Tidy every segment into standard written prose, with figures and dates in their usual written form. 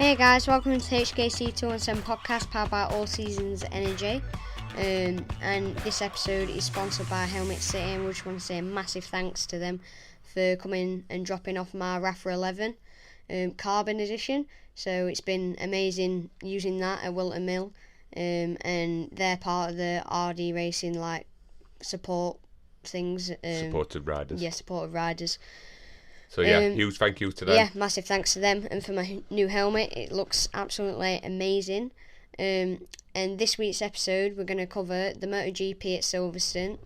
Hey guys, welcome to HKC 217 podcast powered by All Seasons Energy. And this episode is sponsored by Helmet City, and we just want to say a massive thanks to them for coming and dropping off my Rafa 11 Carbon Edition. So it's been amazing using that at Whilton Mill, and they're part of the RD Racing support things. Supported riders. Yeah, supported riders. So huge thank you to them. Yeah, massive thanks to them. And for my new helmet, it looks absolutely amazing. And this week's episode, we're going to cover the MotoGP at Silverstone,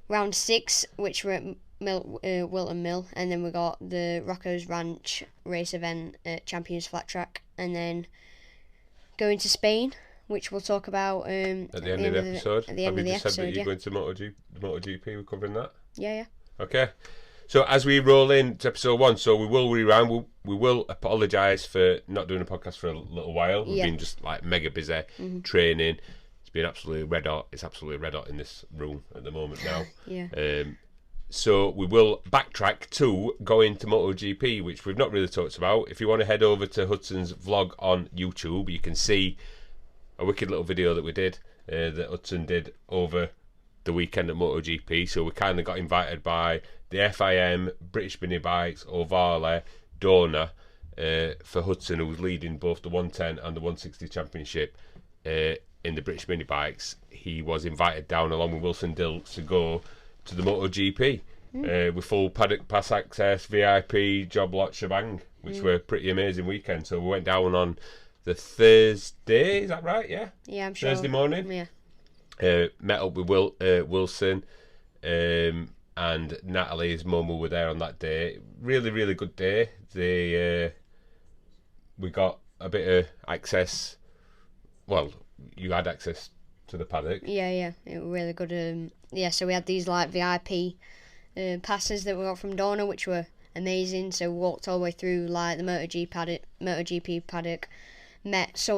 round 6, which were at Whilton Mill, and then we got the Rocco's Ranch race event at Champions Flat Track, and then going to Spain, which we'll talk about at the end of the episode. At the end of the episode, said that you're going to MotoGP, we're covering that? Yeah. Okay, so as we roll into episode 1, so we will rewind. We will apologise for not doing a podcast for a little while. We've been just mega busy training. It's been absolutely red hot. It's absolutely red hot in this room at the moment now. So we will backtrack to going to MotoGP, which we've not really talked about. If you want to head over to Hudson's vlog on YouTube, you can see a wicked little video that we did, that Hudson did over the weekend at MotoGP. So we kind of got invited by the FIM, British Mini Bikes, Ovale, Dorna, for Hudson, who was leading both the 110 and the 160 championship in the British Mini Bikes. He was invited down along with Wilson Dilks to go to the MotoGP with full paddock pass access, VIP, job lot, shebang, which were a pretty amazing weekend. So we went down on the Thursday, is that right? Yeah, I'm sure. Thursday morning. Yeah. Met up with Wilson and Natalie's mum, who were there on that day. Really, really good day. We got a bit of access. Well, you had access to the paddock. Yeah, it was really good. So we had these VIP passes that we got from Dorna, which were amazing. So we walked all the way through the MotoGP paddock. Met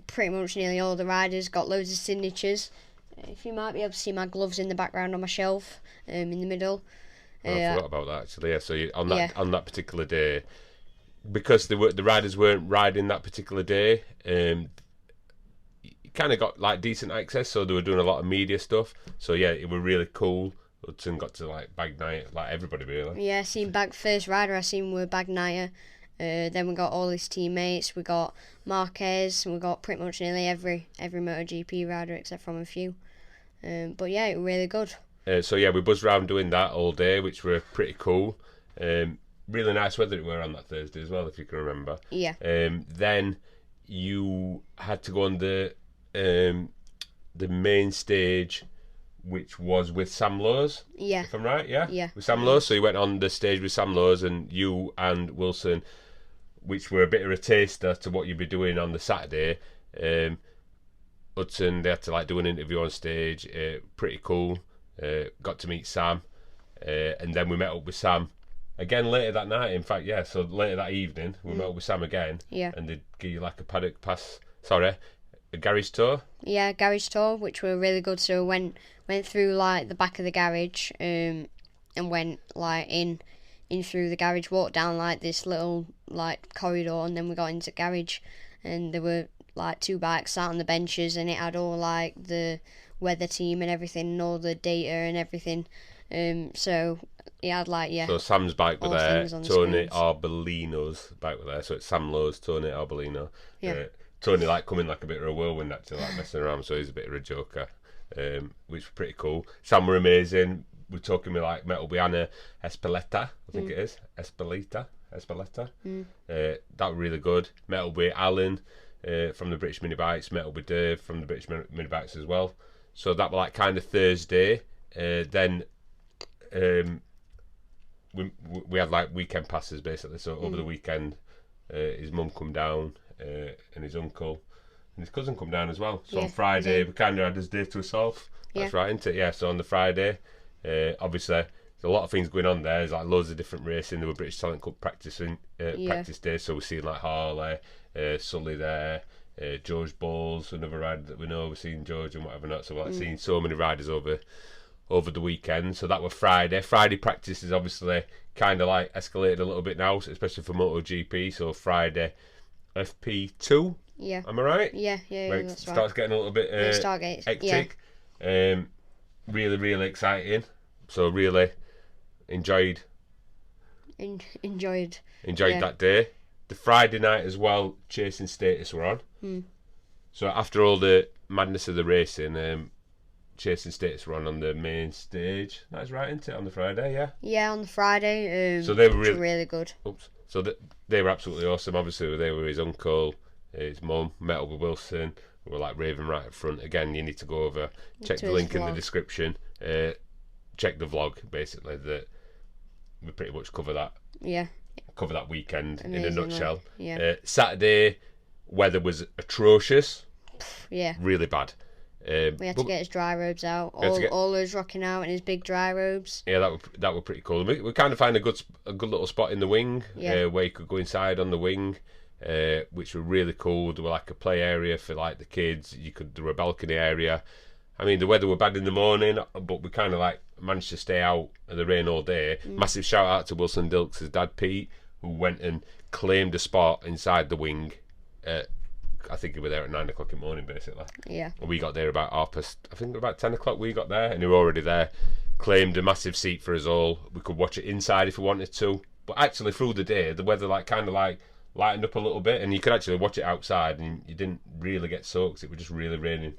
pretty much nearly all the riders. Got loads of signatures. If you might be able to see my gloves in the background on my shelf, in the middle. I forgot about that actually. Yeah, so on that particular day, because the riders weren't riding that particular day, you kind of got decent access. So they were doing a lot of media stuff. So yeah, it was really cool. Hudson got to Bagnaia, everybody really. Yeah, first rider I seen were Bagnaia. Then we got all his teammates. We got Marquez. We got pretty much nearly every MotoGP rider except from a few. But yeah, it was really good. We buzzed around doing that all day, which were pretty cool. Really nice weather it were on that Thursday as well, if you can remember. Yeah. Then you had to go on the main stage, which was with Sam Lowes. Yeah. If I'm right, yeah? Yeah. With Sam Lowes. So you went on the stage with Sam Lowes, and you and Wilson, which were a bit of a taster to what you'd be doing on the Saturday. Hudson, they had to do an interview on stage. Pretty cool. Got to meet Sam. And then we met up with Sam again later that night. In fact, yeah, so later that evening, we met up with Sam again. Yeah. And they'd give you a paddock pass. Sorry, a garage tour. Yeah, garage tour, which were really good. So went through the back of the garage, and went in through the garage, walked down this little corridor, and then we got into the garage, and there were 2 bikes sat on the benches, and it had all the weather team and everything, and all the data and everything. So it had So Sam's bike were there, Tony Arbolino's bike were there. So it's Sam Lowes, Tony Arbolino. Yeah. Tony coming a bit of a whirlwind actually, messing around. So he's a bit of a joker, which was pretty cool. Sam were amazing. We're talking with met up with Anna Espeleta, I think it is Espeleta. That was really good. Met up with Alan from the British Mini Bikes. Met up with Dave from the British Mini Bikes as well. So that was kind of Thursday. Then we had weekend passes basically. So over the weekend, his mum come down, and his uncle and his cousin come down as well. So on Friday we kind of had his day to ourselves. That's right, isn't it? Yeah. So on the Friday, obviously there's a lot of things going on there. There's loads of different racing. There were British Talent Cup practice days. So we're seeing Harley, Sully there, George Bowles, another rider that we know. We're seeing George and whatever not. So we're seeing so many riders over over the weekend. So that was Friday. Friday practice is obviously kind of like escalated a little bit now, especially for MotoGP. So Friday FP2. Yeah. Am I right? Yeah, Where it that's starts getting a little bit hectic. Yeah. Really, really exciting. So really enjoyed Enjoyed that day. The Friday night as well, Chasing Status were on. So after all the madness of the racing, Chasing Status were on the main stage. That's right, isn't it? On the Friday, yeah. Yeah, on the Friday. So they were really good. Oops. So they were absolutely awesome. Obviously, they were his uncle, his mum, met up with Wilson. We were like raving right up front. Again, you need to go over, check the link in the description, check the vlog. Basically, that we pretty much cover that. Yeah. Cover that weekend in a Amazingly. nutshell. Yeah. Saturday, weather was atrocious. Yeah. Really bad. We had to get his dry robes out. All those rocking out in his big dry robes. Yeah, that were pretty cool. We kind of find a good little spot in the wing, where you could go inside on the wing, which were really cool. There were like a play area for like the kids. There were a balcony area. I mean, the weather were bad in the morning, but we kind of like managed to stay out of the rain all day. Massive shout out to Wilson Dilks' dad Pete, who went and claimed a spot inside the wing. I think we were there at 9 o'clock in the morning, basically. Yeah. And we got there about 10 o'clock we got there, and he was already there. Claimed a massive seat for us all. We could watch it inside if we wanted to. But actually, through the day, the weather kind of lightened up a little bit, and you could actually watch it outside, and you didn't really get soaked. It was just really raining,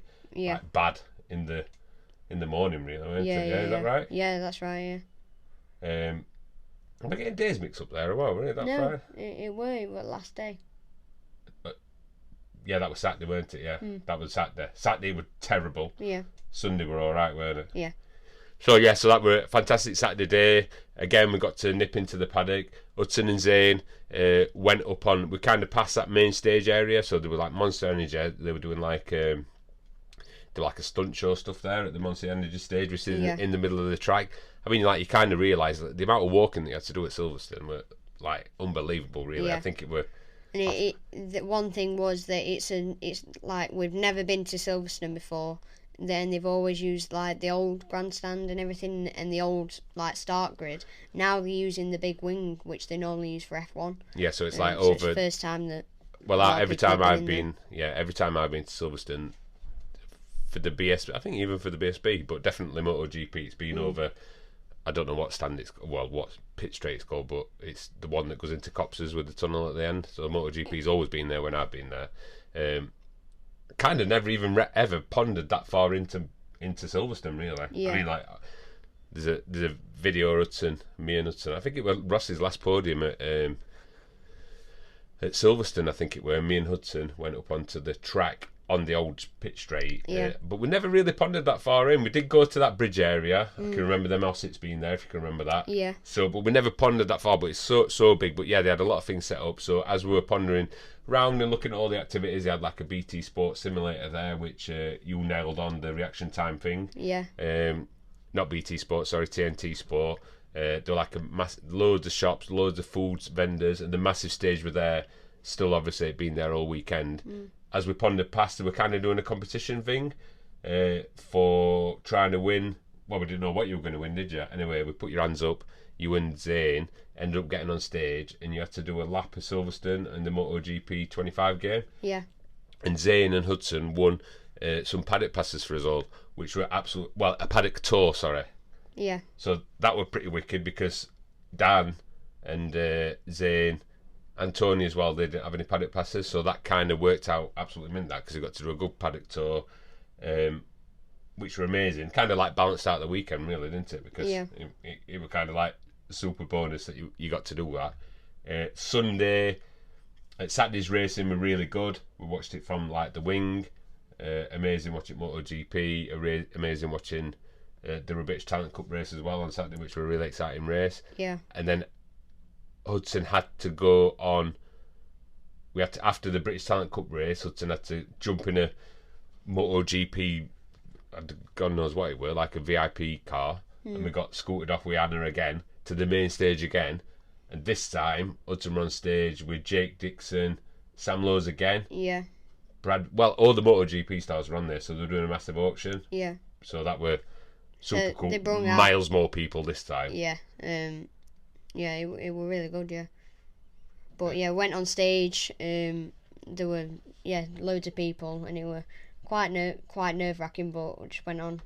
bad in the morning, really. Is that right? Yeah, that's right. Yeah. Am I getting days mixed up there as well? Really? No, it were last day. Yeah, that was Saturday, weren't it? Yeah, that was Saturday. Saturday were terrible. Yeah. Sunday were all right, weren't it? Yeah. So that were a fantastic Saturday day. Again, we got to nip into the paddock. Hudson and Zane went up on. We kind of passed that main stage area, so they were like Monster Energy. They were doing like a stunt show stuff there at the Monster Energy stage, which is in the middle of the track. I mean, like you kind of realise that the amount of walking that you had to do at Silverstone were like unbelievable. Really, I think it were. And the one thing was that it's like we've never been to Silverstone before. Then they've always used like the old grandstand and everything, and the old like start grid. Now they're using the big wing, which they normally use for F1. Yeah, so it's like so over. It's the first time that. Well, every time I've been to Silverstone for the BSB, I think even for the BSB, but definitely MotoGP, it's been over. I don't know what stand what pit straight it's called, but it's the one that goes into Copses with the tunnel at the end. So MotoGP's always been there when I've been there. Kind of never even ever pondered that far into Silverstone, really. Yeah. I mean, like there's a video of me and Hudson. I think it was Ross's last podium at Silverstone. I think it were me and Hudson went up onto the track on the old pit straight, but we never really pondered that far in. We did go to that bridge area. I can remember them Ossets being there, if you can remember that. Yeah. So, but we never pondered that far. But it's so big. But yeah, they had a lot of things set up. So as we were pondering round and looking at all the activities, they had like a BT Sports simulator there, which you nailed on the reaction time thing. Yeah. Not BT Sports, sorry, TNT Sport. There were like loads of shops, loads of foods vendors, and the massive stage were there. Still, obviously, been there all weekend. As we pondered past, they were kind of doing a competition thing for trying to win. Well, we didn't know what you were going to win, did you? Anyway, we put your hands up. You and Zane ended up getting on stage, and you had to do a lap of Silverstone and the MotoGP 25 game. Yeah. And Zane and Hudson won some paddock passes for us all, which were a paddock tour, sorry. Yeah. So that were pretty wicked because Dan and Zane and Tony as well, they didn't have any paddock passes, so that kind of worked out absolutely mint that because they got to do a good paddock tour, which were amazing. Kind of like balanced out the weekend, really, didn't it? Because it was kind of like a super bonus that you got to do that. Saturday's racing were really good. We watched it from like the wing. Amazing watching MotoGP. Amazing watching the British Talent Cup race as well on Saturday, which were a really exciting race. Yeah. And then Hudson had to go on. After the British Talent Cup race, Hudson had to jump in a MotoGP, God knows what it were, like a VIP car, and we got scooted off with Anna again to the main stage again. And this time, Hudson were on stage with Jake Dixon, Sam Lowes again. Yeah. All the MotoGP stars were on there, so they were doing a massive auction. Yeah. So that were super cool. They brought out miles more people this time. Yeah, it were really good. Yeah, but yeah, went on stage. There were loads of people, and it were quite nerve wracking, but just went on,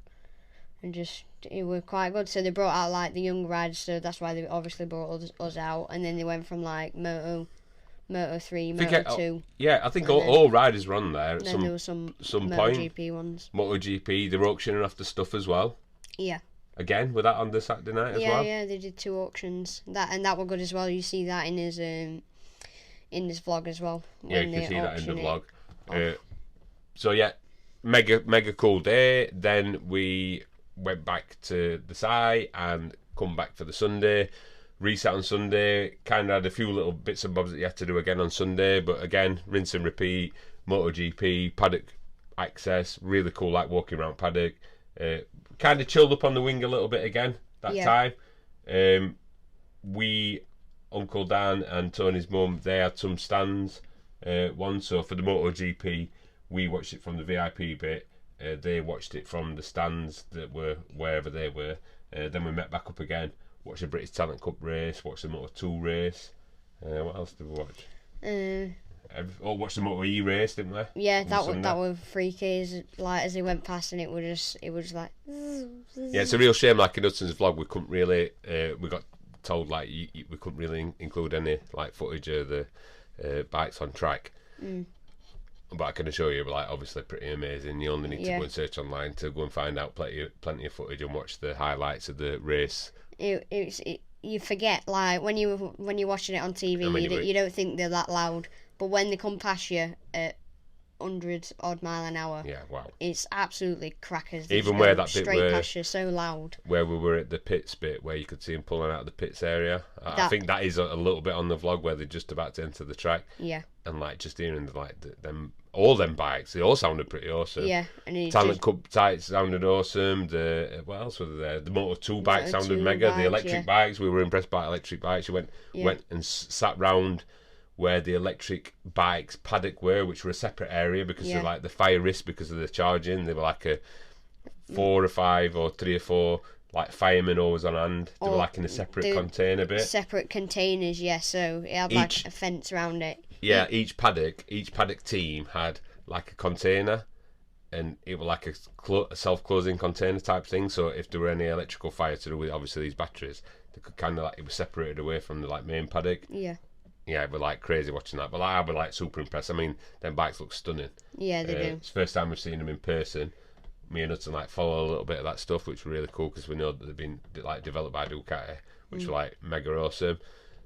and it were quite good. So they brought out like the young riders, so that's why they obviously brought us out, and then they went from like Moto 3, Moto 2. Yeah, I think all riders were on there at then there were some point. MotoGP ones. MotoGP, they were auctioning off the stuff as well. Yeah. Again, with that on the Saturday night as well. Yeah, they did 2 auctions. That were good as well. You see that in his vlog as well. Yeah, you can see that in the vlog. So yeah, mega cool day. Then we went back to the site and come back for the Sunday. Reset on Sunday. Kind of had a few little bits and bobs that you had to do again on Sunday, but again, rinse and repeat. MotoGP, paddock access, really cool, like walking around paddock. Kind of chilled up on the wing a little bit again that time. We, Uncle Dan and Tony's mum, they had some stands. So for the MotoGP, we watched it from the VIP bit. They watched it from the stands that were wherever they were. Then we met back up again, watched the British Talent Cup race, watched the Moto 2 race. What else did we watch? Watched the Moto E race, didn't we? Yeah, that were freaky. Like as they went past, and it was like. Yeah, it's a real shame. Like in Hudson's vlog, we couldn't really. We got told like we couldn't really include any like footage of the bikes on track. But I can assure you, like obviously pretty amazing. You only need to go and search online to go and find out plenty of footage and watch the highlights of the race. You forget, like when you're watching it on TV, you don't think they're that loud. But when they come past you at 100 odd mile an hour, it's absolutely crackers. They even where that straight bit past you, so loud. Where we were at the pits bit, where you could see them pulling out of the pits area. I think that is a little bit on the vlog where they're just about to enter the track. Yeah. And like just hearing all them bikes, they all sounded pretty awesome. Yeah. And Talent Cup tights sounded awesome. What else were there? The Moto 2 bikes sounded mega. The electric bikes, we were impressed by electric bikes. You went and sat round where the electric bikes paddock were, which were a separate area because of like the fire risk because of the charging. They were like a 4 or 5 or 3 or 4 like firemen always on hand. They were like in a separate container bit. Separate containers, so it had like a fence around it. Yeah, each paddock team had like a container, and it was like a self-closing container type thing. So if there were any electrical fire to do with obviously these batteries, they could kind of like it was separated away from the like main paddock. Yeah, it was like crazy watching that. But like, I was like super impressed. I mean, them bikes look stunning. Yeah, they do. It's the first time we've seen them in person. Me and Hudson like follow a little bit of that stuff, which was really cool because we know that they've been like developed by Ducati, which were like mega awesome.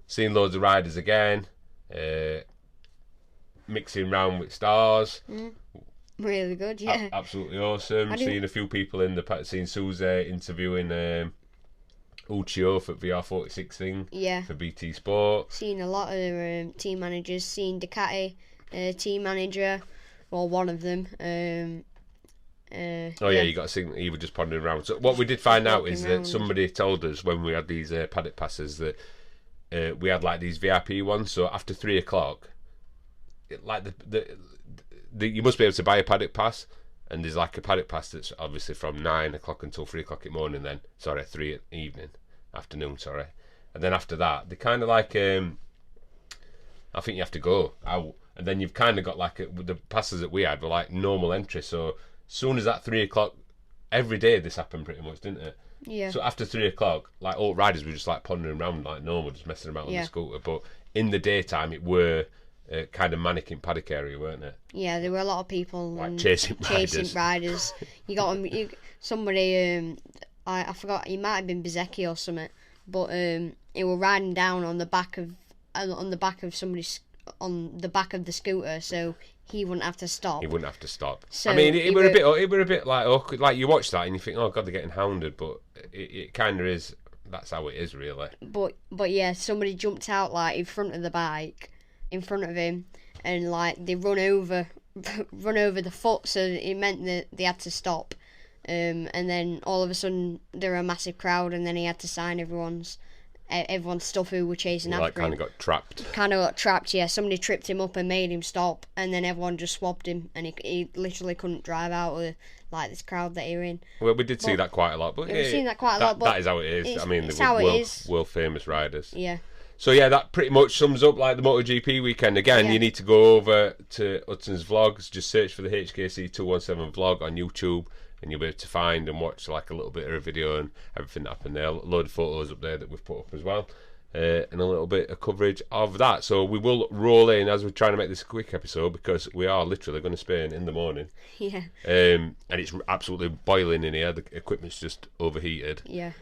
Seeing loads of riders again, mixing round with stars. Really good, yeah. Absolutely awesome. Seeing a few people in the seeing Suze interviewing Uccio for VR46 thing for BT Sport. Seen a lot of team managers. Seen Ducati team manager, well, one of them. You got to see he was just pondering around. So what we did find out is that somebody told us when we had these paddock passes that we had like these VIP ones. So after 3 o'clock, like you must be able to buy a paddock pass, and there's like a paddock pass that's obviously from 9 o'clock until 3 o'clock in the morning. Then 3 afternoon. And then after that, they kind of like I think you have to go out, and then you've kind of got like the passes that we had were like normal entry. So soon as that 3 o'clock, every day this happened pretty much, didn't it? Yeah. So after 3 o'clock, like all riders were just like pondering around like normal, just messing around on the scooter. But in the daytime, it were kind of manic in paddock area, weren't it? Yeah, there were a lot of people like chasing riders. You got somebody. I forgot. He might have been Bezecchi or something, but he were riding down on the back of somebody's on the back of the scooter, so he wouldn't have to stop. So I mean, it were a bit like awkward. Like you watch that and you think, oh god, they're getting hounded, but it kind of is. That's how it is, really. But yeah, somebody jumped out like in front of the bike, in front of him, and like they run over the foot, so it meant that they had to stop. And then all of a sudden there were a massive crowd, and then he had to sign everyone's everyone's stuff who were chasing after him. Kind of got trapped. Yeah. Somebody tripped him up and made him stop, and then everyone just swabbed him, and he literally couldn't drive out of like this crowd that he were in. Well, we did see that quite a lot, but we've seen that quite a lot. But that is how it is. I mean, it's the world famous riders. Yeah. So yeah, that pretty much sums up like the MotoGP weekend. Again, you need to go over to Hudson's vlogs. Just search for the HKC 217 vlog on YouTube, and you'll be able to find and watch like a little bit of a video and everything that happened there. A load of photos up there that we've put up as well, and a little bit of coverage of that. So we will roll in as we're trying to make this a quick episode, because we are literally going to Spain in the morning. Yeah. And it's absolutely boiling in here. The equipment's just overheated. Yeah.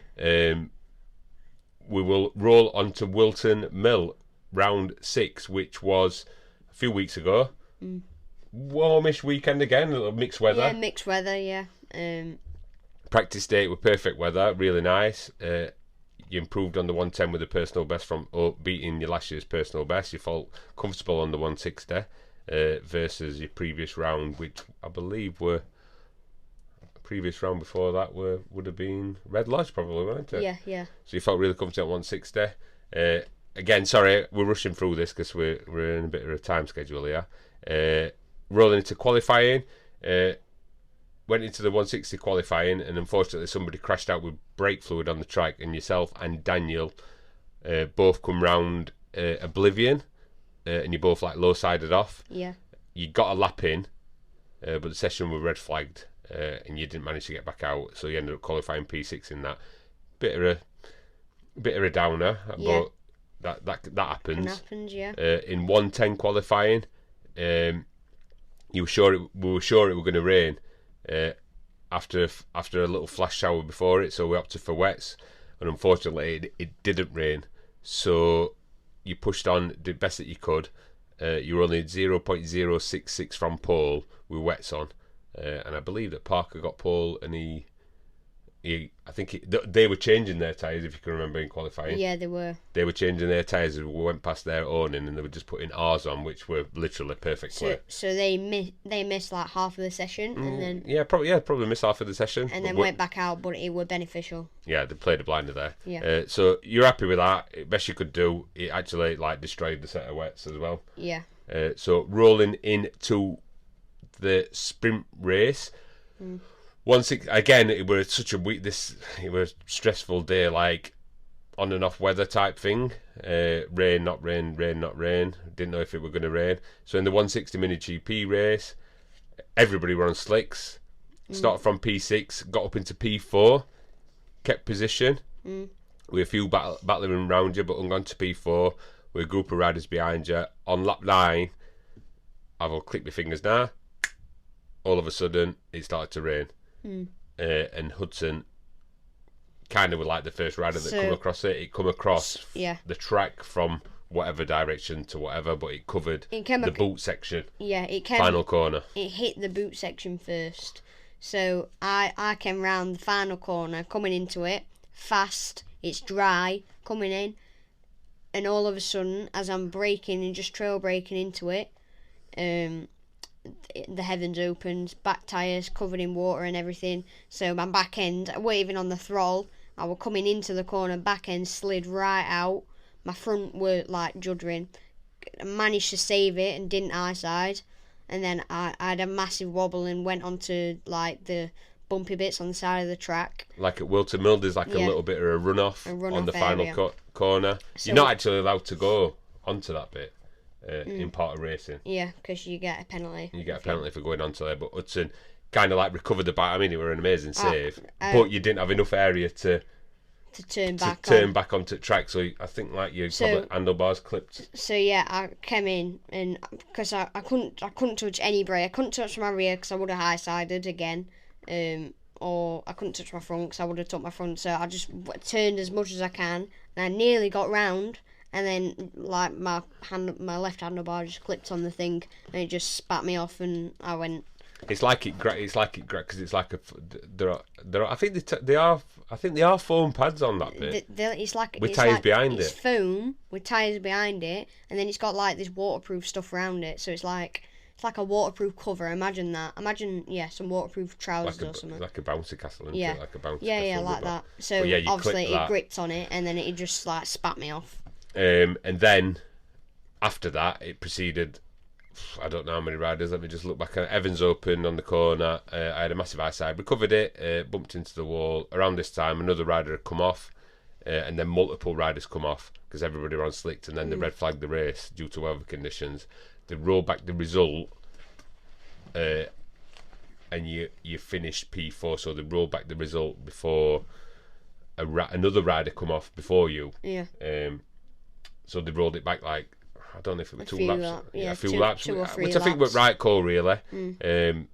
We will roll onto Whilton Mill round 6, which was a few weeks ago. Warmish weekend again, a little mixed weather. Yeah, mixed weather, yeah. Practice day with perfect weather, really nice. You improved on the 110 with a personal best from beating your last year's personal best. You felt comfortable on the 160 versus your previous round, which I believe were... previous round before that would have been Red Lodge, probably, weren't it? Yeah. So you felt really comfortable at 160. Again, sorry, we're rushing through this because we're in a bit of a time schedule here. Rolling into qualifying, went into the 160 qualifying, and unfortunately somebody crashed out with brake fluid on the track, and yourself and Daniel both come round Oblivion, and you both like low-sided off. Yeah. You got a lap in, but the session were red flagged. And you didn't manage to get back out, so you ended up qualifying P6 in that. Bit of a downer, yeah. but that happens. It happens, yeah. In 110 qualifying, we were sure it was going to rain. After a little flash shower before it, so we opted for wets, and unfortunately it didn't rain. So you pushed on, did best that you could. You were only 0.066 from pole with wets on. And I believe that Parker got pole, and they were changing their tyres, if you can remember, in qualifying. Yeah, they were. They were changing their tyres as we went past their owning, and they were just putting ours on, which were literally perfect. So they missed like half of the session, and then probably missed half of the session, and then went back out, but it were beneficial. Yeah, they played a blinder there. Yeah. So you're happy with that? Best you could do. It actually destroyed the set of wets as well. Yeah. So rolling into the sprint race. 160 again. It was such a week. It was a stressful day, like on and off weather type thing. Rain, not rain, rain, not rain. Didn't know if it were going to rain. So in the 160 mini GP race, everybody were on slicks. Started from P6, got up into P4, kept position. With a few battling around you, but hung on to P4 with a group of riders behind you. On lap 9, I will click my fingers now. All of a sudden, it started to rain. And Hudson kind of was like the first rider that come across it. It come across the track from whatever direction to whatever, but it covered the boot section. Yeah, final corner. It hit the boot section first. So I came round the final corner, coming into it, fast, it's dry, coming in, and all of a sudden, as I'm braking and just trail braking into it, the heavens opened, back tyres covered in water and everything. So my back end, waving on the throttle, I was coming into the corner, back end slid right out. My front were like juddering. I managed to save it and didn't eyeside. And then I had a massive wobble and went onto like the bumpy bits on the side of the track. Like at Whilton Mill, there's like a little bit of a runoff on the final corner. So you're not actually allowed to go onto that bit. In part of racing. Yeah, because you get a penalty. You get a penalty for going onto there, but Hudson kind of like recovered the bike. I mean, it were an amazing save, but you didn't have enough area to turn back onto track. So I think like you got the handlebars clipped. So yeah, I came in, and because I couldn't touch any brake. I couldn't touch my rear because I would have high-sided again, or I couldn't touch my front because I would have took my front. So I just turned as much as I can, and I nearly got round. And then, like, my left handlebar just clipped on the thing, and it just spat me off, and I went. It's like it because it's like I think they are foam pads on that bit. It's like with tyres behind it. It's foam with tyres behind it, and then it's got like this waterproof stuff around it. So it's like It's like a waterproof cover. Imagine that. Imagine, some waterproof trousers or something. Like a bouncy castle, isn't Yeah. it? Like a bouncy Yeah, castle like rubber. that. So obviously it gripped on it, and then it just like spat me off. And then after that, it proceeded. I don't know how many riders. Let me just look back at Evans Open on the corner. I had a massive eyesight, recovered it, bumped into the wall. Around this time, another rider had come off, and then multiple riders come off because everybody were on slicked, and then they red flagged the race due to weather conditions. They rolled back the result, and you finished P4. So they rolled back the result before another rider come off before you. Yeah. So they rolled it back like, I don't know if it was a two few laps. Yeah, a few two, laps. 2 or 3 which laps. I think were right call, really. It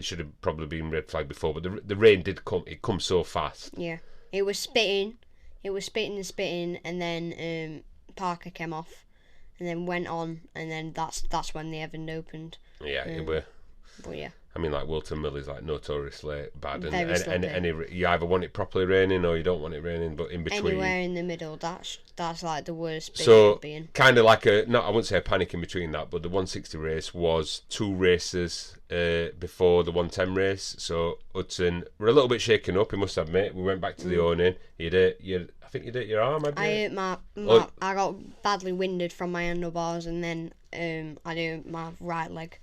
should have probably been red flag before, but the rain did come. It comes so fast. Yeah. It was spitting. It was spitting and spitting, and then Parker came off, and then went on, and then that's when the Evans opened. Yeah, it were. But yeah. I mean, like Whilton Mill is like notoriously bad, and you either want it properly raining or you don't want it raining. But in between, anywhere in the middle, that's like the worst. So being. kind of like I wouldn't say a panic in between that, but the 160 race was 2 races before the 110 race. So Hudson were a little bit shaken up. I must admit, we went back to the awning. I think you hit your arm. I hurt I got badly winded from my handlebars, and then I hurt my right leg.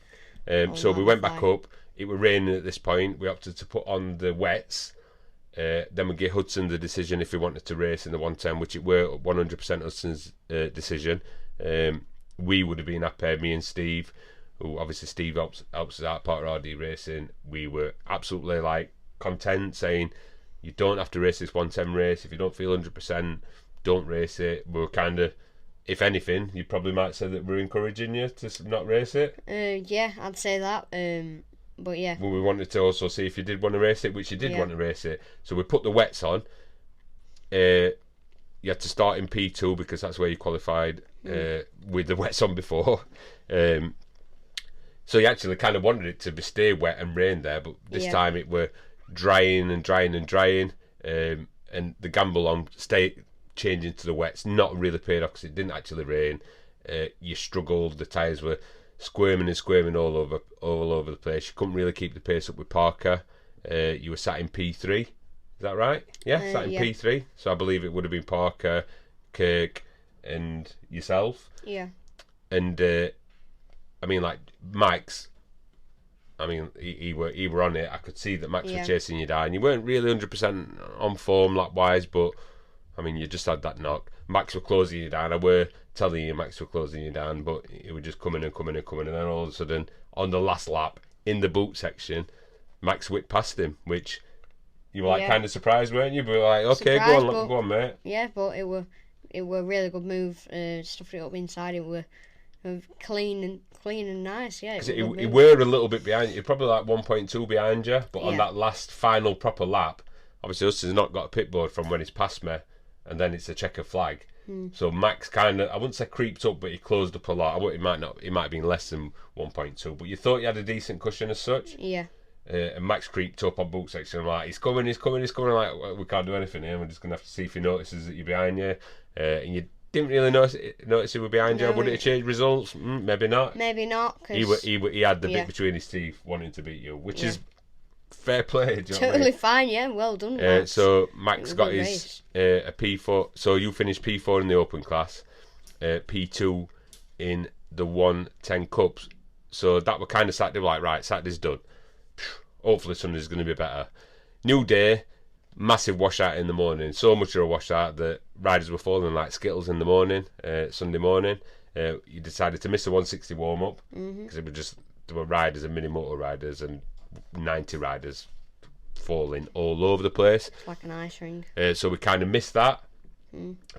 So we went back up. It was raining at this point. We opted to put on the wets. Then we gave Hudson the decision if he wanted to race in the 110, which it were 100% Hudson's decision. We would have been happy, me and Steve, who obviously Steve helps us out, part of RD Racing. We were absolutely like content, saying you don't have to race this 110 race. If you don't feel 100%, don't race it. We were kind of, if anything, you probably might say that we're encouraging you to not race it. Yeah, I'd say that. But yeah. Well, we wanted to also see if you did want to race it, which you did want to race it. So we put the wets on. You had to start in P2 because that's where you qualified with the wets on before. So you actually kind of wanted it to stay wet and rain there, but this time it were drying and drying and drying. And the gamble on changing to the wets not really paid off because it didn't actually rain. You struggled. The tyres were squirming and squirming all over the place. You couldn't really keep the pace up with Parker. You were sat in P3. Is that right? Yeah, sat in P3. So I believe it would have been Parker, Kirk, and yourself. Yeah. And I mean, like Max. I mean, he were on it. I could see that Max was chasing you down. You weren't really 100% on form lap wise, but I mean, you just had that knock. Max were closing you down. I were telling you Max were closing you down, but it would just coming and coming and coming, and then all of a sudden, on the last lap in the boot section, Max whipped past him, which you were like kind of surprised, weren't you? But like, okay, go on, mate. Yeah, but it were a really good move. Stuffed it up inside. It were clean and nice. Yeah, it were a little bit behind you, probably like 1.2 behind you, but on that last final proper lap, obviously Huston's not got a pit board from when he's passed me, and then it's a checker flag. So Max kind of, I wouldn't say creeped up, but he closed up a lot. It might have been less than 1.2, but you thought you had a decent cushion as such. Yeah. And Max creeped up on boot section. I'm like, he's coming. I'm like, well, we can't do anything here. We're just gonna have to see if he notices that you're behind you. And you didn't really notice he was behind you. Would it have changed results? Maybe not. Maybe not. Cause he had the bit between his teeth, wanting to beat you, which is fair play. Do you know what I mean? Fine. Yeah, well done. Max. So Max got his a P4. So you finished P4 in the open class, P2 in the 110 cups. So that were kind of Saturday, like, right, Saturday's done. Hopefully Sunday's going to be better. New day, massive washout in the morning. So much of a washout that riders were falling like skittles in the morning, Sunday morning. You decided to miss the 160 warm up because there were riders and mini motor riders and 90 riders falling all over the place. It's like an ice ring. So we kind of missed that,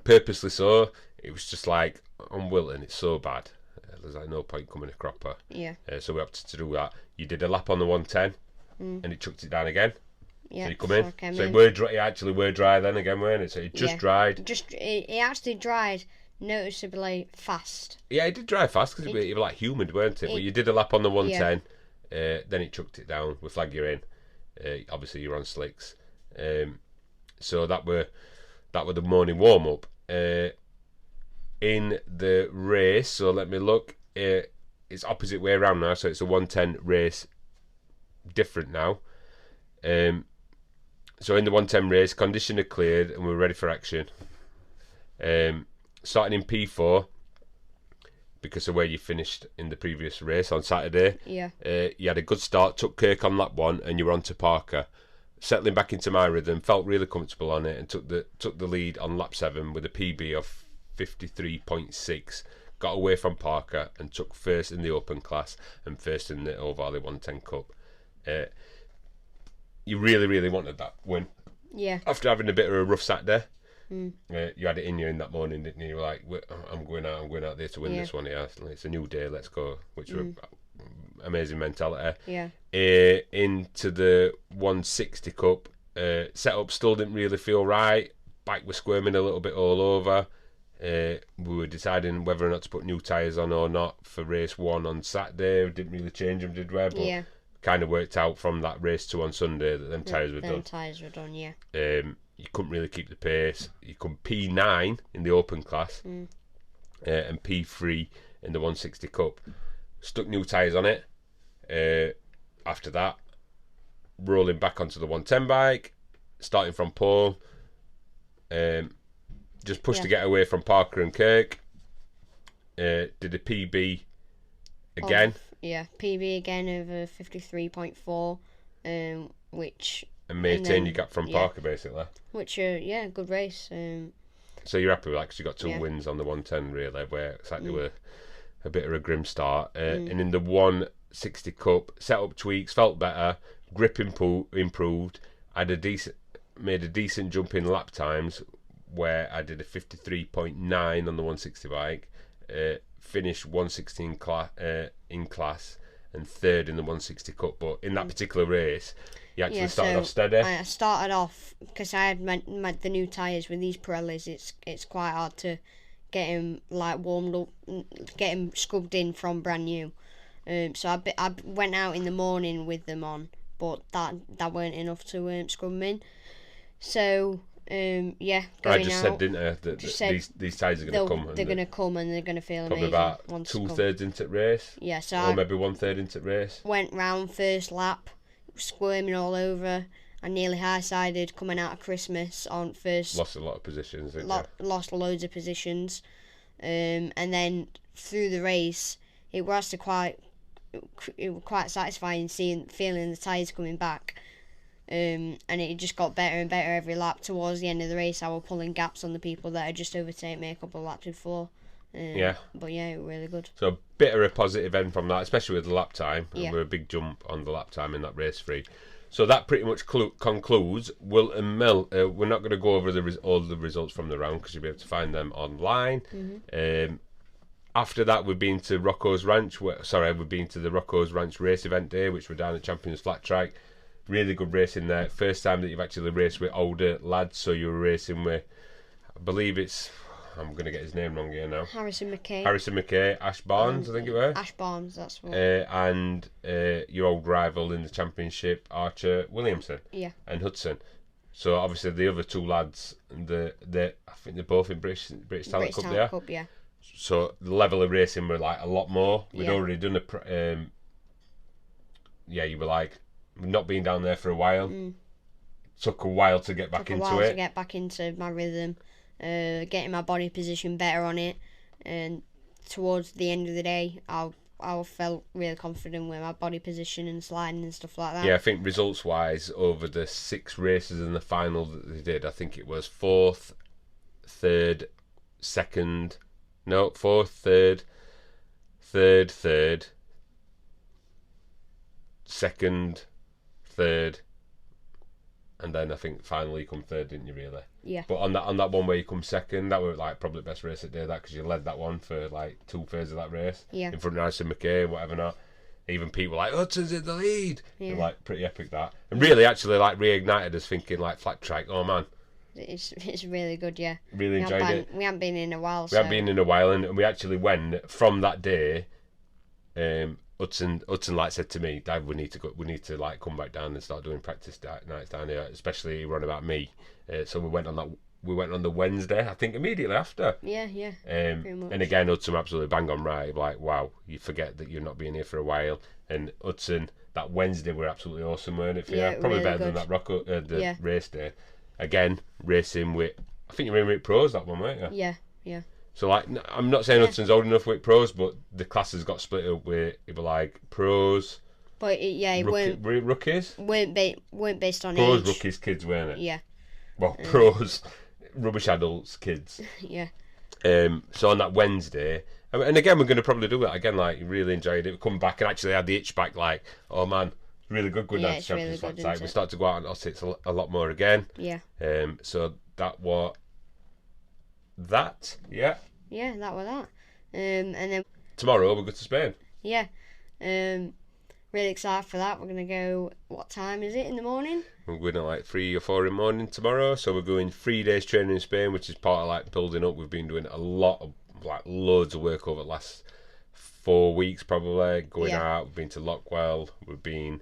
purposely so. It was just like, on Whilton, it's so bad. There's like no point coming a cropper. Yeah. So we opted to do that. You did a lap on the 110, and it chucked it down again. Yeah. So you come in. So it actually were dry then again, weren't it? So it just dried. It actually dried noticeably fast. Yeah, it did dry fast because it was like humid, weren't it? But you did a lap on the 110, then it chucked it down. We flag you in. Obviously you're on slicks. So that were the morning warm up. In the race, so let me look. it's opposite way around now, so it's a 110 race different now. So in the 110 race, condition are cleared and we're ready for action. Starting in P4, because of where you finished in the previous race on Saturday. Yeah. You had a good start, took Kirk on lap 1, and you were on to Parker. Settling back into my rhythm, felt really comfortable on it, and took the lead on lap 7 with a PB of 53.6. Got away from Parker and took first in the open class and first in the Old Valley 110 Cup. You really, really wanted that win. Yeah. After having a bit of a rough Saturday, you had it in you in that morning, didn't you? You were like, I'm going out there to win this one. Yeah, it's a new day. Let's go. Which were amazing mentality. Yeah. Into the 160 Cup, setup still didn't really feel right. Bike was squirming a little bit all over. We were deciding whether or not to put new tyres on or not for race 1 on Saturday. We didn't really change them, did we? But kind of worked out from that race 2 on Sunday that them tyres were done. Them tyres were done, yeah. You couldn't really keep the pace. You come P9 in the open class and P3 in the 160 Cup. Stuck new tyres on it. After that, rolling back onto the 110 bike, starting from pole. Just pushed to get away from Parker and Kirk. Did a PB again. PB again over 53.4, which... And maintain your gap from Parker, basically. Which, good race. So you're happy with that because you got 2 wins on the 110, really, where exactly were a bit of a grim start. And in the 160 Cup, setup tweaks, felt better, grip improved. Made a decent jump in lap times, where I did a 53.9 on the 160 bike, finished 116 in class and 3rd in the 160 Cup. But in that particular race, you actually started off steady. I started off because I had the new tyres with these Pirellis. It's quite hard to get him like warmed up, get him scrubbed in from brand new. So I went out in the morning with them on, but that weren't enough to scrub them in. So going I just out, said, didn't I, that these tyres are going to come. They're going to come and they're going to feel probably amazing. Probably about 2/3 into the race. Yeah, so or maybe 1/3 into the race. Went round first lap, squirming all over. I nearly high-sided coming out of Christmas on first. Lost a lot of positions. Lost loads of positions, and then through the race, it was quite satisfying feeling the tyres coming back. And it just got better and better every lap. Towards the end of the race, I was pulling gaps on the people that had just overtaken me a couple of laps before. But it was really good. So a bit of a positive end from that, especially with the lap time. And we're a big jump on the lap time in that race 3. So that pretty much concludes Whilton Mill. We're not going to go over all the results from the round because you'll be able to find them online. After that, we've been to Rocco's Ranch. We've been to the Rocco's Ranch race event day, which we're down at Champions Flat Track. Really good racing there. First time that you've actually raced with older lads. So you were racing with, I believe I'm going to get his name wrong here now. Harrison McKay, Ash Barnes, I think it was. Ash Barnes, that's what. And your old rival in the championship, Archer Williamson. Yeah. And Hudson. So obviously the other 2 lads, I think they're both in British Talent Cup. Yeah. So the level of racing were like a lot more. We'd already done you were like, not been down there for a while. Took a while to get back into it. To get back into my rhythm, getting my body position better on it, and towards the end of the day, I felt really confident with my body position and sliding and stuff like that. Yeah, I think results wise, over the 6 races in the final that they did, I think it was 4th, 3rd, 2nd, 4th, 3rd, 3rd, 2nd, 3rd, and then I think finally you come 3rd, didn't you, really? Yeah. But on that one where you come 2nd, that was like probably the best race of the day, that, because you led that one for like 2/3 of that race. Yeah. In front of Harrison McKay and whatever not. Even people were like, Hudson's in the lead. Yeah. Like pretty epic that. And really actually like reignited us thinking like flat track, oh man. It's really good, yeah. Really enjoyed it. We haven't been in a while. We haven't been in a while, and we actually went from that day. Hudson like said to me, Dad, we need to like come back down and start doing practice nights down here, especially he run about me. So we went on that we went on the Wednesday, I think immediately after. Yeah. Pretty much. And again, Hudson absolutely bang on right. Like, wow, you forget that you're not being here for a while. And Hudson, that Wednesday were absolutely awesome, weren't it? For you? Probably really better good. than that the race day. Again, racing with, I think you were in with pros that one, weren't you? Yeah. So like, I'm not saying Hudson's old enough with pros, but the classes got split up with either like pros. But it rookies weren't based on pros, age. rookies, kids, weren't it? Yeah. Well, pros, rubbish adults, kids. Yeah. So on that Wednesday, and again we're going to probably do it again. Like, really enjoyed it. We come back and actually had the itch back. Like, oh man, really good going down to Champions League. Like, we start to go out and Ossets a lot more again. Yeah. So that was that. Yeah. Yeah, that was that. And then tomorrow we'll go to Spain. Yeah. Really excited for that. We're going to go, what time is it in the morning? We're going at like 3 or 4 in the morning tomorrow. So we're going 3 days training in Spain, which is part of like building up. We've been doing a lot of, like, loads of work over the last 4 weeks probably. Going out, we've been to Lockwell, we've been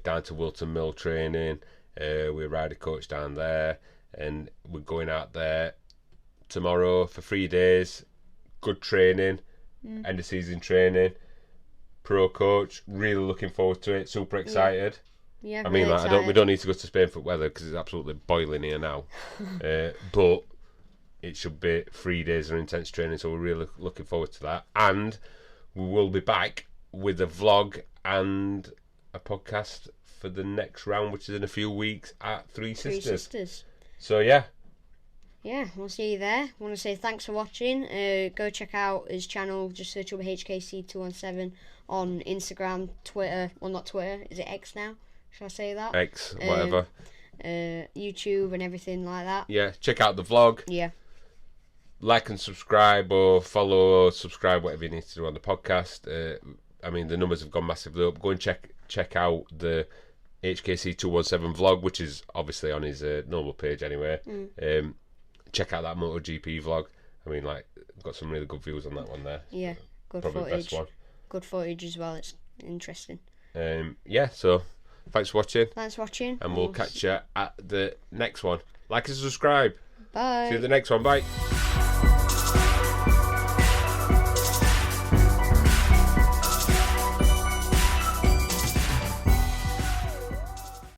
down to Whilton Mill training. We're rider coach down there. And we're going out there tomorrow for 3 days. Good training, end of season training. Pro coach, really looking forward to it. Super excited. Yeah, I mean, really like, we don't need to go to Spain for weather because it's absolutely boiling here now. But it should be 3 days of intense training, so we're really looking forward to that. And we will be back with a vlog and a podcast for the next round, which is in a few weeks at Three Sisters. So yeah, we'll see you there. I want to say thanks for watching. Go check out his channel. Just search up HKC217 on Instagram, Twitter. Well, not Twitter. Is it X now? Should I say that? X, whatever. YouTube and everything like that. Yeah, check out the vlog. Yeah. Like and subscribe, or follow or subscribe, whatever you need to do on the podcast. I mean, the numbers have gone massively up. Go and check out the HKC217 vlog, which is obviously on his normal page anyway. Check out that MotoGP vlog. I mean, like, got some really good views on that one there. Yeah, good Probably footage. The best one. Good footage as well. It's interesting. So thanks for watching. And we'll catch you at the next one. Like and subscribe. Bye. See you at the next one. Bye.